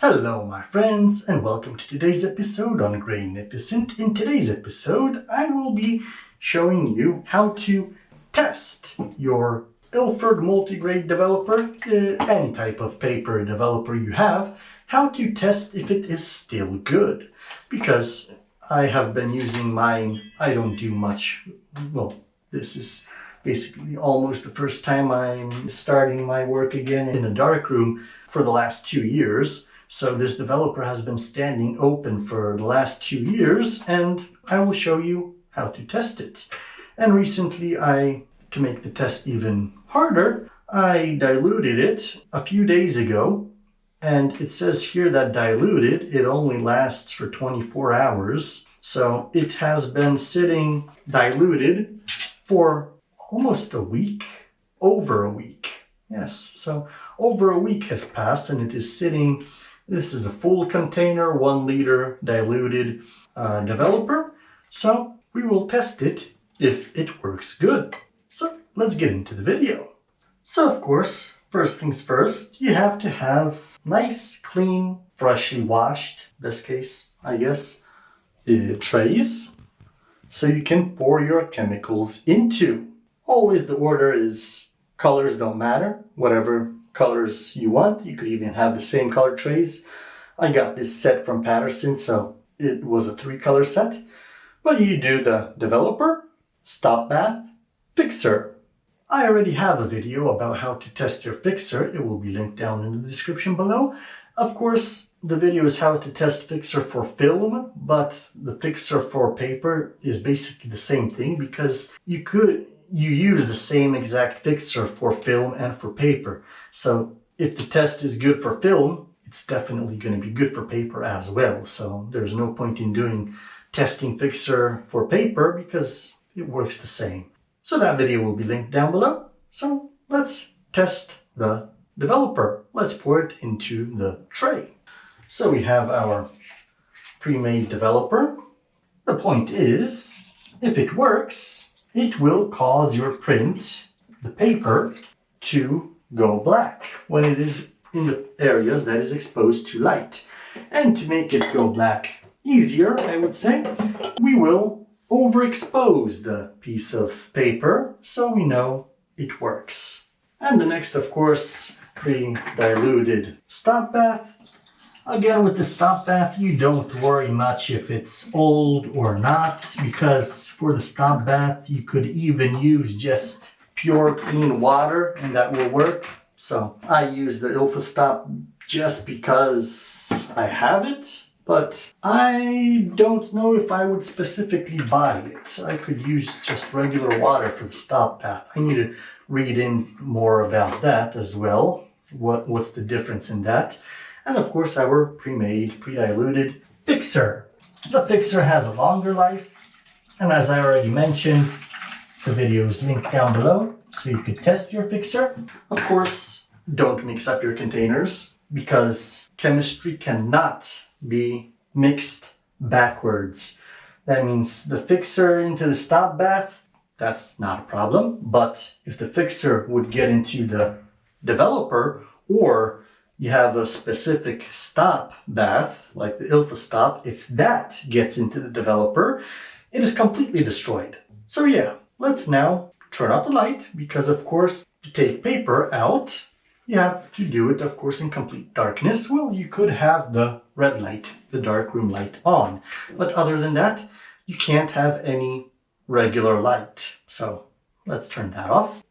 Hello my friends and welcome to today's episode on Grainificent. In today's episode I will be showing you how to test your Ilford multigrade developer, any type of paper developer you have, how to test if it is still good. Because I have been using mine, I don't do much, well this is basically almost the first time I'm starting my work again in a darkroom for the last 2 years. So this developer has been standing open for the last 2 years and I will show you how to test it. And recently to make the test even harder, I diluted it a few days ago, and it says here that diluted, it only lasts for 24 hours. So it has been sitting diluted for almost a week, over a week. Yes, so over a week has passed and it is sitting. This is a full container, 1 liter diluted developer. So we will test it if it works good. So let's get into the video. So of course, first things first, you have to have nice, clean, freshly washed, this case, I guess, trays. So you can pour your chemicals into. Always the order is colors don't matter, whatever colors you want. You could even have the same color trays. I got this set from Patterson, so it was a 3-color set. But you do the developer, stop bath, fixer. I already have a video about how to test your fixer. It will be linked down in the description below. Of course, the video is how to test fixer for film, but the fixer for paper is basically the same thing because you use the same exact fixer for film and for paper. So if the test is good for film, it's definitely going to be good for paper as well. So there's no point in doing testing fixer for paper because it works the same. So that video will be linked down below. So let's test the developer. Let's pour it into the tray. So we have our pre-made developer. The point is, if it works, it will cause your print, the paper, to go black when it is in the areas that is exposed to light. And to make it go black easier, I would say, we will overexpose the piece of paper so we know it works. And the next, of course, pre-diluted stop bath. Again, with the stop bath, you don't worry much if it's old or not, because for the stop bath, you could even use just pure clean water and that will work. So I use the Ilford stop just because I have it, but I don't know if I would specifically buy it. I could use just regular water for the stop bath. I need to read in more about that as well. What's the difference in that? And of course our pre-made, pre-diluted fixer. The fixer has a longer life, and as I already mentioned, the video is linked down below so you could test your fixer. Of course, don't mix up your containers because chemistry cannot be mixed backwards. That means the fixer into the stop bath, that's not a problem. But if the fixer would get into the developer, or you have a specific stop bath, like the Ilford stop, if that gets into the developer, it is completely destroyed. So yeah, let's now turn off the light, because of course, to take paper out, you have to do it, of course, in complete darkness. Well, you could have the red light, the darkroom light on, but other than that, you can't have any regular light. So let's turn that off.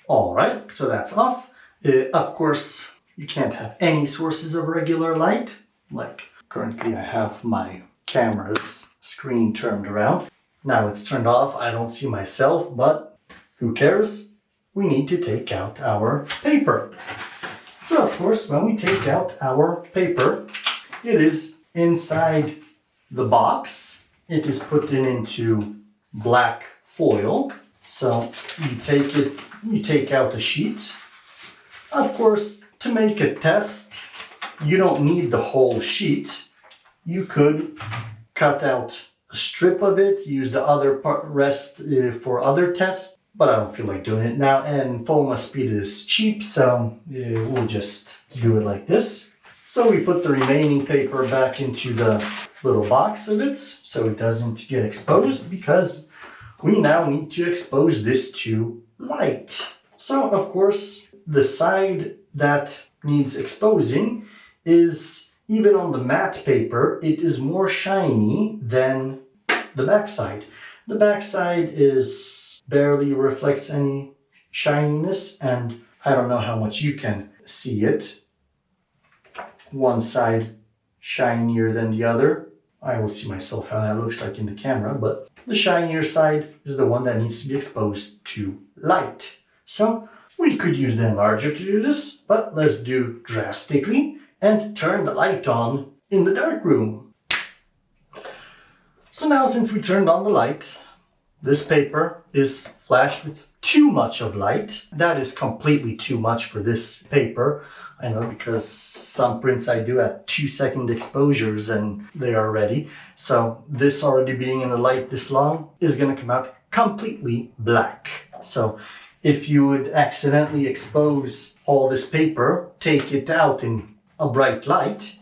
All right, so that's off. Of course, you can't have any sources of regular light. Like currently I have my camera's screen turned around. Now it's turned off, I don't see myself, but who cares? We need to take out our paper. So of course, when we take out our paper, it is inside the box. It is put into black foil. So you take out the sheet. Of course, to make a test, you don't need the whole sheet. You could cut out a strip of it, use the other rest for other tests, but I don't feel like doing it now, and Foma speed is cheap, so we'll just do it like this. So we put the remaining paper back into the little box of it so it doesn't get exposed, because we now need to expose this to light. So of course the side that needs exposing is, even on the matte paper, it is more shiny than the backside. The backside is barely reflects any shininess, and I don't know how much you can see it. One side shinier than the other. I will see myself how that looks like in the camera, but the shinier side is the one that needs to be exposed to light. So we could use the enlarger to do this, but let's do drastically and turn the light on in the dark room. So now, since we turned on the light, this paper is flashed with too much of light. That is completely too much for this paper. I know, because some prints I do at 2-second exposures and they are ready. So this already being in the light this long is going to come out completely black. So if you would accidentally expose all this paper, take it out in a bright light,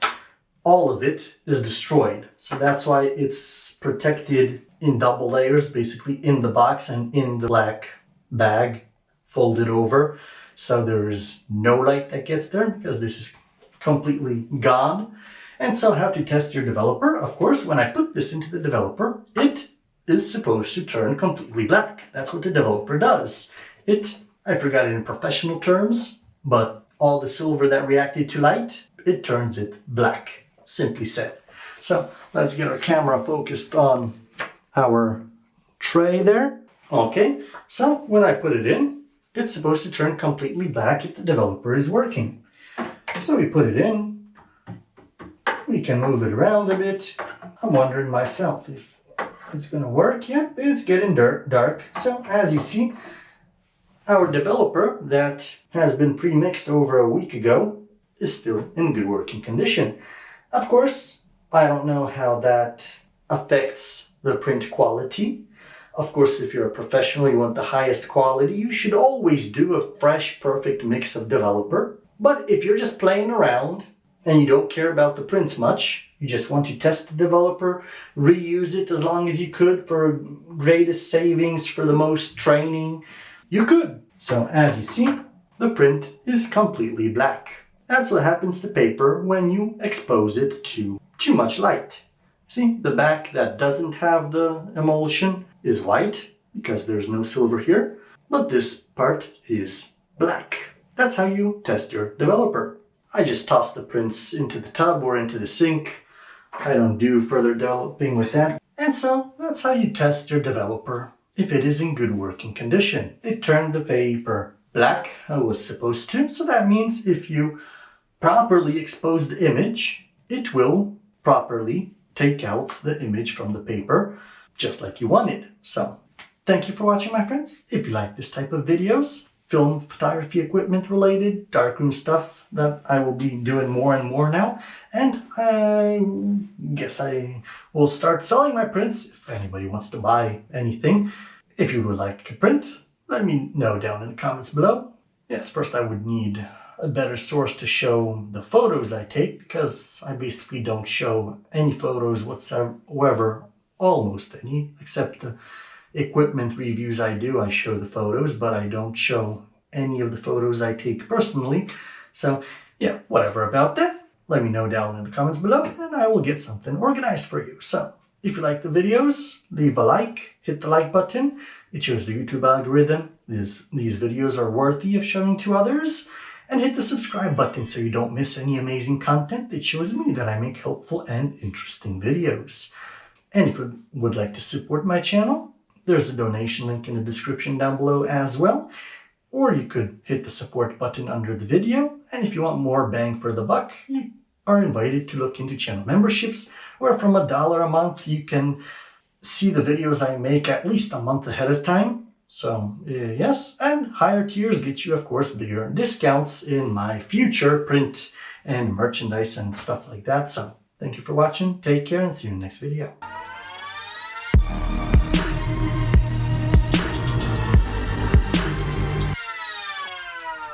all of it is destroyed. So that's why it's protected in double layers, basically in the box and in the black bag folded over. So there is no light that gets there, because this is completely gone. And so how to test your developer? Of course, when I put this into the developer, it is supposed to turn completely black. That's what the developer does. I forgot it in professional terms, but all the silver that reacted to light, it turns it black, simply said. So let's get our camera focused on our tray there. Okay, so when I put it in, it's supposed to turn completely black if the developer is working. So we put it in, we can move it around a bit. I'm wondering myself if it's gonna work. Yep, it's getting dark. So as you see, our developer that has been pre-mixed over a week ago is still in good working condition. Of course, I don't know how that affects the print quality. Of course, if you're a professional, you want the highest quality, you should always do a fresh, perfect mix of developer. But if you're just playing around and you don't care about the prints much, you just want to test the developer, reuse it as long as you could for greatest savings, for the most training, you could. So as you see, the print is completely black. That's what happens to paper when you expose it to too much light. See, the back that doesn't have the emulsion is white because there's no silver here, but this part is black. That's how you test your developer. I just toss the prints into the tub or into the sink. I don't do further developing with that. And so that's how you test your developer if it is in good working condition. It turned the paper black, I was supposed to, so that means if you properly expose the image, it will properly take out the image from the paper just like you wanted. So thank you for watching, my friends. If you like this type of videos, film photography equipment related, darkroom stuff that I will be doing more and more now, and I guess I will start selling my prints if anybody wants to buy anything. If you would like a print, let me know down in the comments below. Yes, first I would need a better source to show the photos I take, because I basically don't show any photos whatsoever, almost any, except the equipment reviews I do. I show the photos, but I don't show any of the photos I take personally. So yeah, whatever about that, let me know down in the comments below and I will get something organized for you. So if you like the videos, leave a like, hit the like button. It shows the YouTube algorithm these videos are worthy of showing to others. And hit the subscribe button so you don't miss any amazing content. It shows me that I make helpful and interesting videos. And if you would like to support my channel, there's a donation link in the description down below as well. Or you could hit the support button under the video. And if you want more bang for the buck, you are invited to look into channel memberships, where from $1 a month you can see the videos I make at least a month ahead of time. So yes, and higher tiers get you, of course, bigger discounts in my future print and merchandise and stuff like that. So thank you for watching, take care, and see you in the next video.